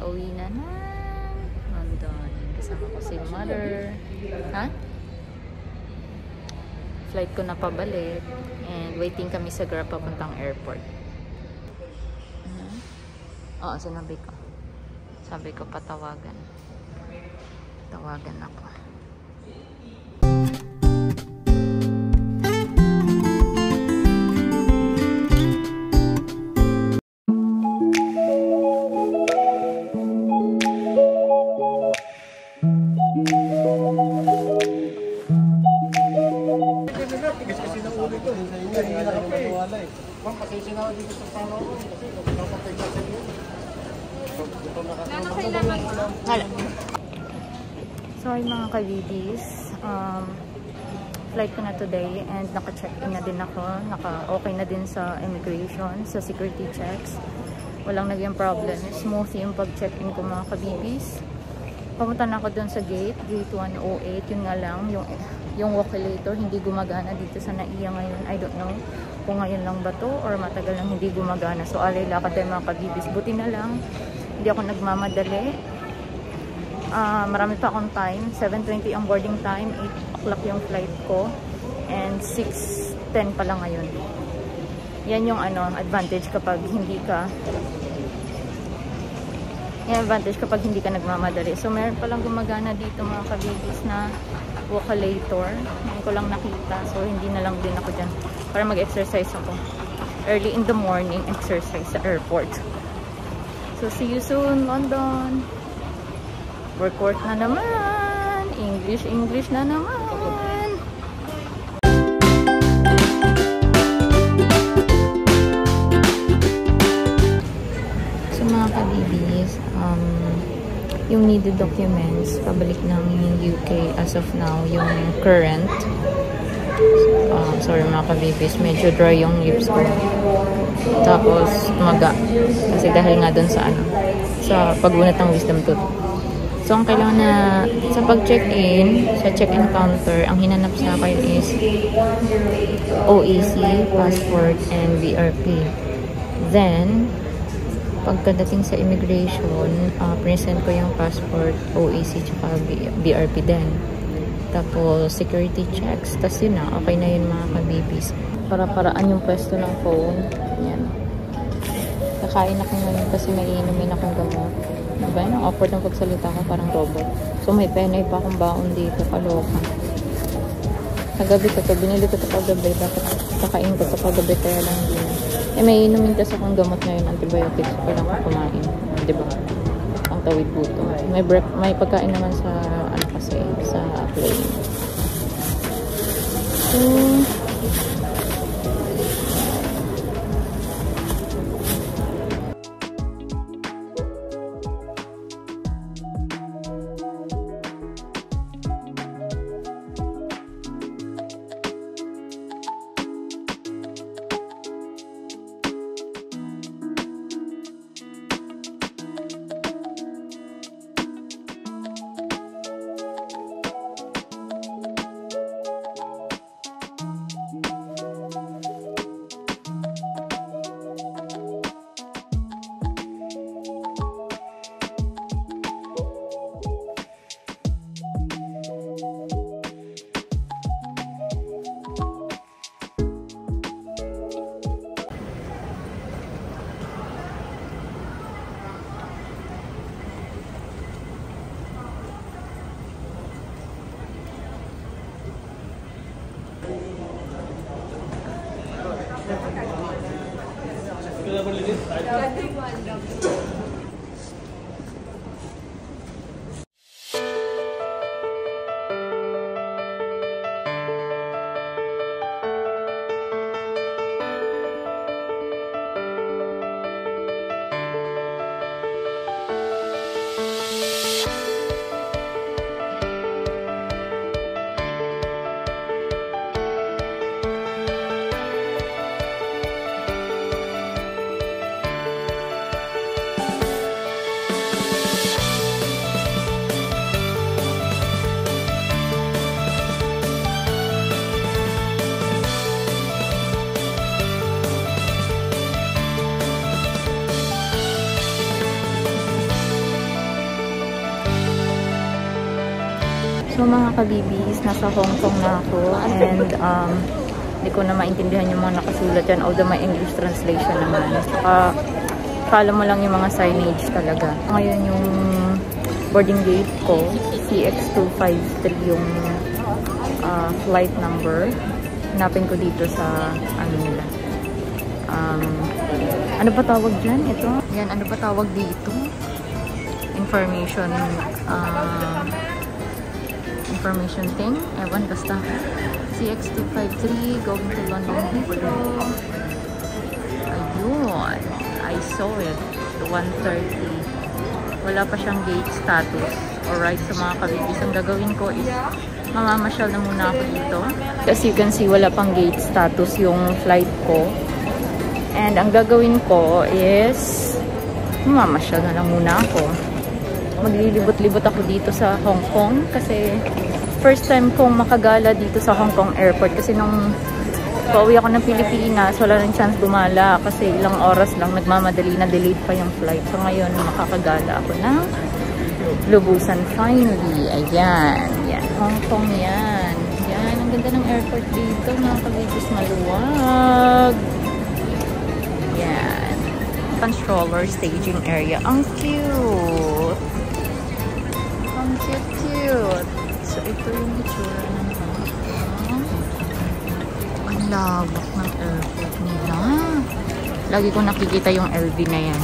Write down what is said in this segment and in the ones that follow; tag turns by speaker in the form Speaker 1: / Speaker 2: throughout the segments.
Speaker 1: Pauwi na ng London. Kasama ko si mother. Ha? Flight ko na pabalik. And waiting kami sa Grab papuntang airport. Oo, sinabi ko. Sabi ko patawagan. Tawagan ako. Sorry mga kabibis, flight ko na today and naka-check-in na din ako, naka-okay na din sa immigration, sa security checks. Walang naging problem, smooth yung pag-check-in ko mga kabibis. Pumunta na ako dun sa gate 108, yun nga lang, yung walk-elevator hindi gumagana dito sa NAIA ngayon. I don't know kung ngayon lang ba to or matagal nang hindi gumagana. So alay lakad tayo mga kabibis. Buti na lang, hindi ako nagmamadali. Marami pa akong time. 7:20 ang boarding time, 8 o'clock yung flight ko, and 6:10 pa lang ngayon. Yan yung advantage kapag hindi ka nagmamadali. So meron palang gumagana dito mga kabibis na walk-elevator. Ngayon ko lang nakita. So hindi na lang din ako dyan para mag-exercise ako. Early in the morning, exercise sa airport. So see you soon, London. Work na naman. English na naman. So mga kabibis, yung needed documents, pabalik ng UK as of now, yung current. Sorry mga kabibis, medyo dry yung lips ko. Tapos maga. Kasi dahil nga dun sa pagbunat ng wisdom tooth. So, ang kailangan na sa pag-check-in, sa check-in counter, ang hinanap sa akin is OEC, passport, and BRP. Then, pagkadating sa immigration, present ko yung passport, OEC, tsaka BRP din. Tapos, security checks. Tapos yun na, okay na yun mga kabibis. Para-paraan yung pwesto ng phone. Yan. Kakain ako ngayon kasi may inumin akong gamot. Diba? Ang awkward ng pagsalita ko, parang robot. So, may penay pa akong baon dito. Kaloka. Kagabi ko to. Binili ko to kagabi. Dapat kakain ko to kagabi. Kaya lang din. May inumin kasi akong gamot ngayon. Antibiotics. Kailangan ko kumain. Diba? Ang tawid buto. May pagkain naman sa kasi sa plane. So, So mga kabibis, nasa Hong Kong na ako and hindi ko na maintindihan yung mga nakasulat yan, although may English translation naman. Saka follow mo lang yung mga signage talaga. Ngayon yung boarding gate ko, CX253 yung flight number. Hanapin ko dito sa ano nila. Ano ba tawag dyan? Ito? Yan, ano ba tawag dito? Information information thing. Ewan, basta. CX253 going to London Heathrow. Ayun. I saw it. 1:30. Wala pa siyang gate status. Alright, so mga kabibis, ang gagawin ko is mamamasyal na muna ako dito. As you can see, wala pang gate status yung flight ko. And ang gagawin ko is mamamasyal na lang muna ako. Maglilibot-libot ako dito sa Hong Kong kasi first time kong makagala dito sa Hong Kong airport kasi nung pauwi ako ng Pilipinas, wala nang chance gumala kasi ilang oras lang nagmamadali na delayed pa yung flight. So ngayon makakagala ako ng lubusan finally. Ayan. Yan. Hong Kong yan. Yan. Ang ganda ng airport dito. Mga kabibis, maluwag. Yan. Controller staging area. Ang cute. Ang cute. So ito yung itsura ng Hong Kong. Ang lawak ng airport nila. Lagi ko nakikita yung LV na yan.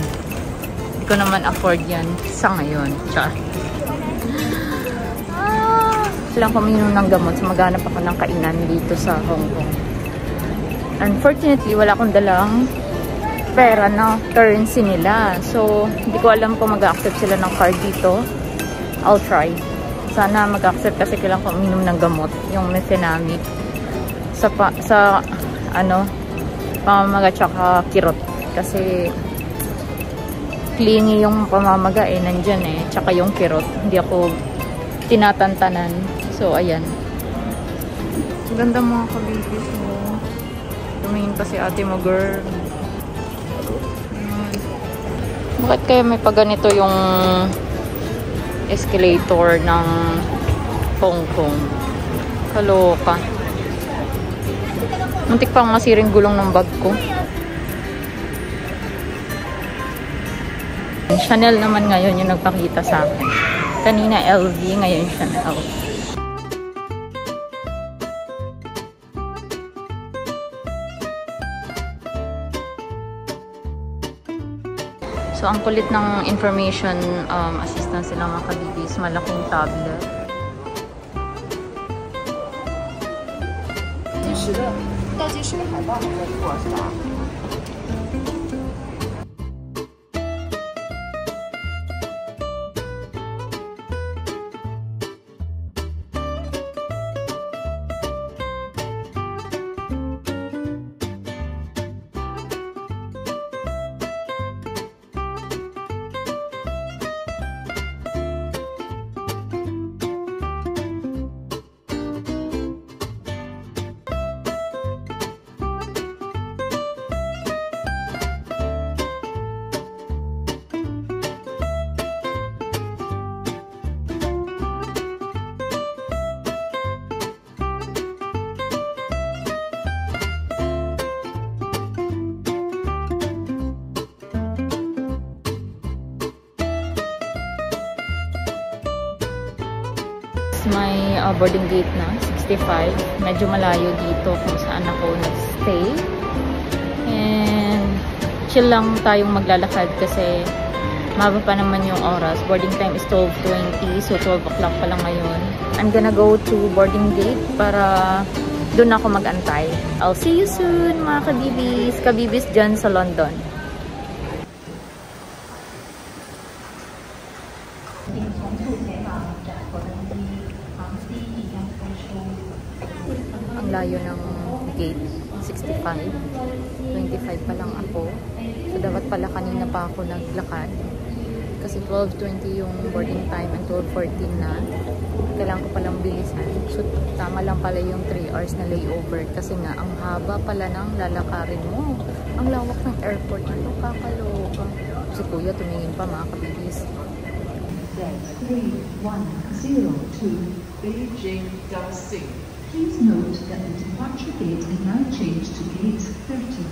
Speaker 1: Hindi ko naman afford yan sa ngayon. Char. Silang kuminom ng gamot. So maghanap ako ng kainan dito sa Hong Kong. Unfortunately, wala akong dalang pera na currency nila. So, hindi ko alam kung mag-accept sila ng card dito. I'll try. Sana mag-accept kasi kailangan ko uminom ng gamot. Yung mefenamic. Sa ano, pamamaga tsaka kirot. Kasi clingy yung pamamaga eh. Nandyan eh. Tsaka yung kirot. Hindi ako tinatantanan. So, ayan. Ganda mga kabibis mo. Tumingin pa si ate mo, girl. Bakit kaya may paganito yung escalator ng Hong Kong? Kaloka. Muntik pang masiring gulong ng bag ko. Chanel naman ngayon yung nagpakita sa akin. Kanina LV, ngayon Chanel. So, ang kulit ng information assistance sila mga kabibis. Malaking tablet. May boarding gate na, 65. Medyo malayo dito kung saan ako nag-stay. And chill lang tayong maglalakad kasi maba pa naman yung oras. Boarding time is 12:20, so 12 o'clock pa lang ngayon. I'm gonna go to boarding gate para doon ako mag-antay. I'll see you soon mga kabibis. Kabibis dyan sa London. Ang layo ng gate, 65. 25 pa lang ako. So, dapat pala kanina pa ako naglakad. Kasi 12:20 yung boarding time and 12:14 na. Kailangan ko palang bilisan. So, tama lang pala yung 3 hours na layover. Kasi nga, ang haba pala ng lalakarin mo. Ang lawak ng airport. Ano kakaloka. Si kuya tumingin pa mga kabibis.
Speaker 2: Z3102 Beijing Daxing. Please note that the departure gate is now changed to gate 30.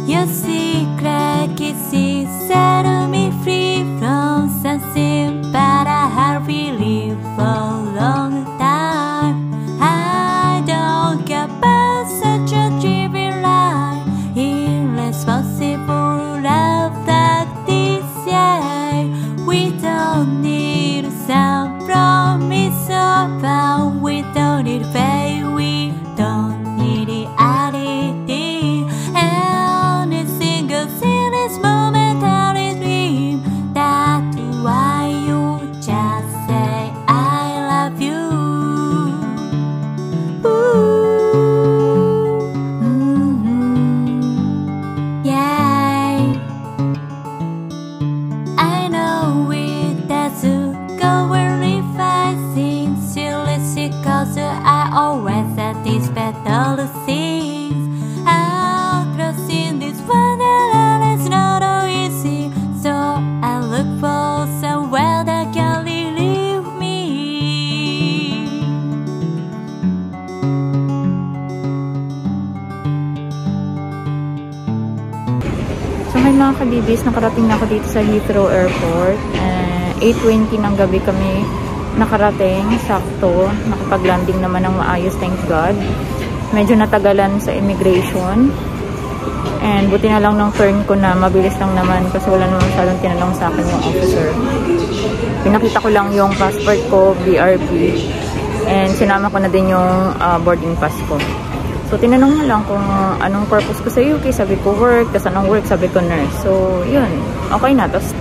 Speaker 3: Your secret kisses set me free from something, but I have believed for a long time. I don't care about such a trivial lie, irresponsible love like this. Yeah, we don't need some promise about, we don't need faith, we don't need reality. I always satisfied all the things. I'm crossing this wonderland, it's not so easy, so I look for somewhere that can relieve me.
Speaker 1: So may mga kabibis, nakarating na ako dito sa Heathrow Airport. 8:20 ng gabi kami nakarating, sakto. Nakapag-landing naman ng maayos, thank God. Medyo natagalan sa immigration. And buti na lang ng turn ko na mabilis lang naman kasi wala naman masyadong tinanong sa akin yung officer. Pinakita ko lang yung passport ko, BRP. And sinama ko na din yung boarding pass ko. So tinanong na lang kung anong purpose ko sa UK. Sabi ko work, tapos anong work, sabi ko nurse. So yun, okay na. Tapos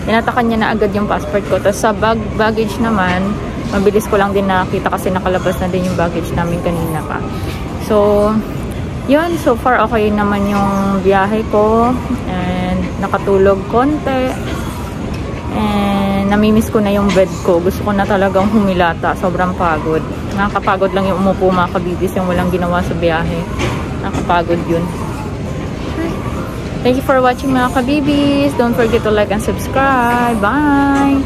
Speaker 1: tinatakan niya na agad yung passport ko. Tapos sa baggage naman, mabilis ko lang din nakita kasi nakalabas na din yung baggage namin kanina pa. So, yun. So far, okay naman yung biyahe ko. And nakatulog konti. And namimiss ko na yung bed ko. Gusto ko na talagang humilata. Sobrang pagod. Nakakapagod lang yung umupo mga kabibis, yung walang ginawa sa biyahe. Nakakapagod yun. Thank you for watching mga kabibis. Don't forget to like and subscribe. Bye!